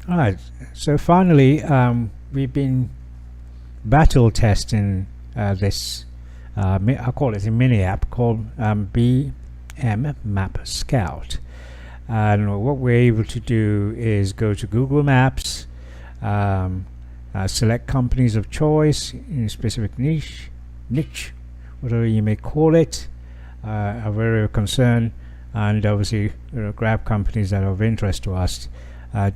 All right, so finally, we've been battle testing this. I call it a mini app called BMmapScout. And what we're able to do is go to Google Maps, select companies of choice in a specific niche, whatever you may call it, of area of concern, and obviously grab companies that are of interest to us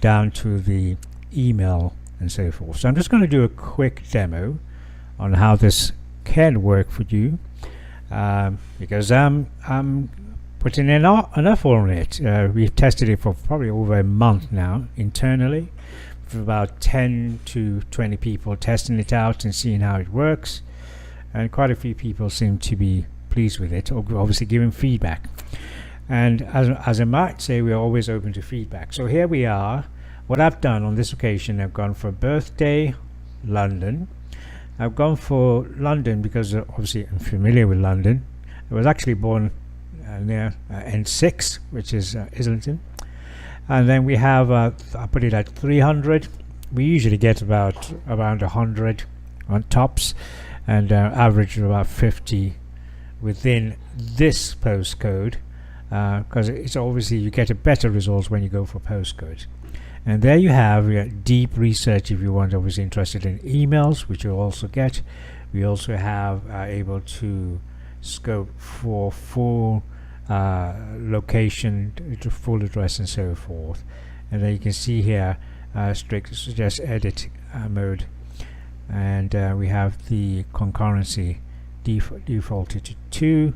down to the email and so forth. So I'm just going to do a quick demo on how this can work for you, because I'm putting in enough on it. We've tested it for probably over a month now internally, with about 10 to 20 people testing it out and seeing how it works, and quite a few people seem to be pleased with it, obviously giving feedback. And as I might say, we're always open to feedback. So here we are. What I've done on this occasion, I've gone for birthday London. I've gone for London because obviously I'm familiar with London. I was actually born near N6, which is Islington. And then we have, I put it at 300. We usually get about around 100 on tops, and average of about 50 within this postcode, because it's obviously you get a better results when you go for postcodes. And there you have deep research if you want, obviously interested in emails, which you'll also get. We also have able to scope for full location, full address and so forth. And then you can see here strict suggest edit mode, and we have the concurrency defaulted to 2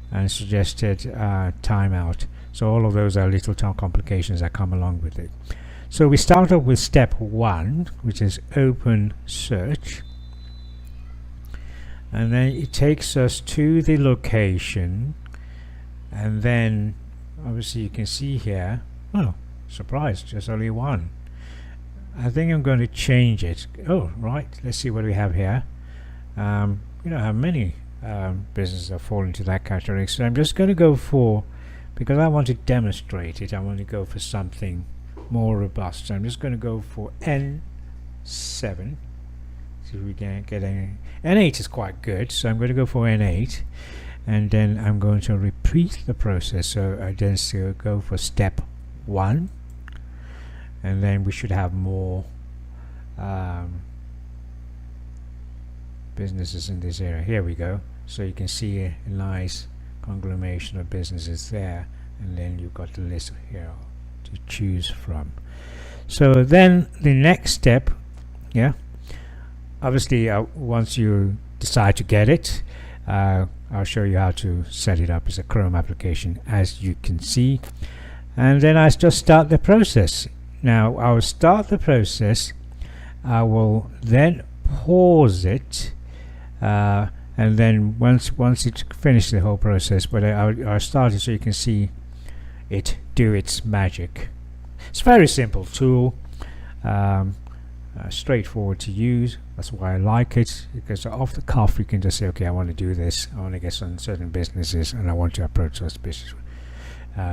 and suggested timeout. So all of those are little complications that come along with it. So we start off with step 1, which is open search, and then it takes us to the location, and then obviously you can see here, oh surprise, just only one. I think I'm going to change it. Oh right, let's see what we have here. You don't have many businesses that fall into that category, so I'm just going to go for, because I want to demonstrate it, I want to go for something more robust. So I'm just going to go for N7. See if we can get any. N8 is quite good, so I'm going to go for N8, and then I'm going to repeat the process. So I just go for step 1, and then we should have more businesses in this area. Here we go. So you can see a nice conglomeration of businesses there, and then you've got the list here to choose from. So then the next step, obviously once you decide to get it, I'll show you how to set it up as a Chrome application, as you can see, and then I just start the process. Now I will start the process, I will then pause it, and then once it's finished the whole process, but I'll start it so you can see it do its magic. It's a very simple tool, straightforward to use. That's why I like it, because off the cuff you can just say, okay, I want to do this, I want to get some certain businesses, and I want to approach those businesses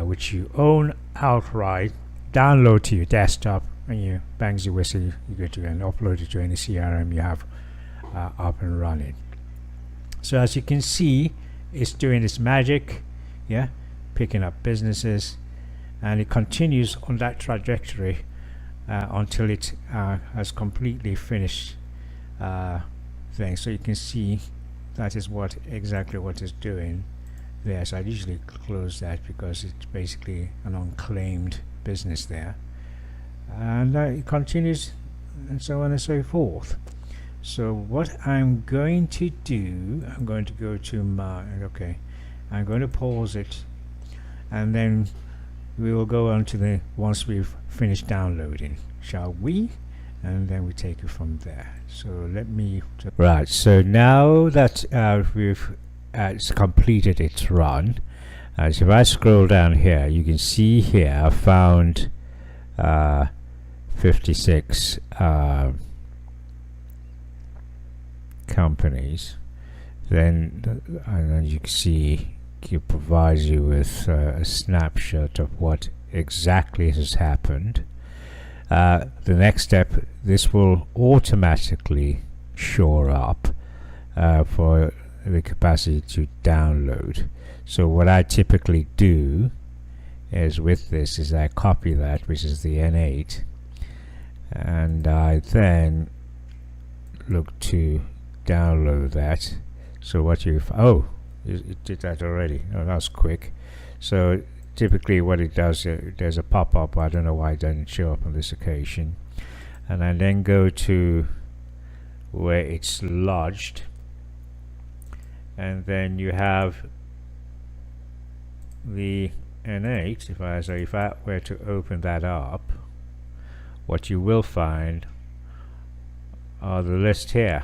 which you own outright, download to your desktop, and you bangs your whistle, you go to and upload it to any CRM you have up and running. So as you can see, it's doing its magic, picking up businesses, and it continues on that trajectory until it has completely finished things. So you can see that is exactly what it's doing there. So I usually close that because it's basically an unclaimed business there, and it continues and so on and so forth. So what I'm going to do, I'm going to go to my, I'm going to pause it, and then we will go on to the, once we've finished downloading, shall we? And then we take it from there. So let me, right, so now that we've it's completed its run, so if I scroll down here, you can see here I found 56 companies. Then and then you can see it provides you with a snapshot of what exactly has happened. The next step, this will automatically shore up for the capacity to download. So what I typically do is with this is I copy that, which is the N8, and I then look to download that. So what it did that already. Oh, that was quick. So typically what it does, there's a pop-up. I don't know why it doesn't show up on this occasion. And I then go to where it's lodged, and then you have the N8. If I were to open that up, what you will find are the list here.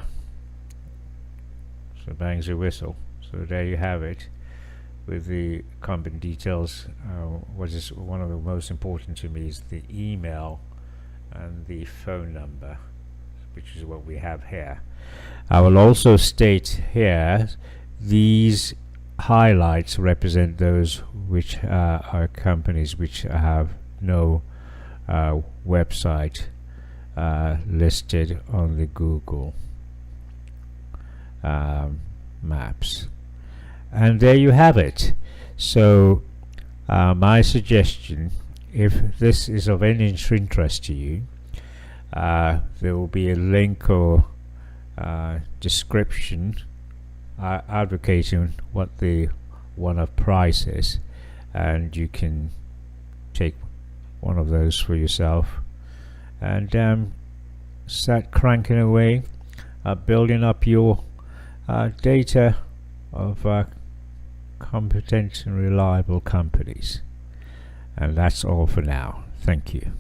So bangs your whistle. So there you have it, with the company details. What is one of the most important to me is the email and the phone number, which is what we have here. I will also state here, these highlights represent those which are companies which have no website listed on the Google Maps. And there you have it. So my suggestion, if this is of any interest to you, there will be a link or description advocating what the one-off price is, and you can take one of those for yourself and start cranking away, building up your data of competent and reliable companies. And that's all for now. Thank you.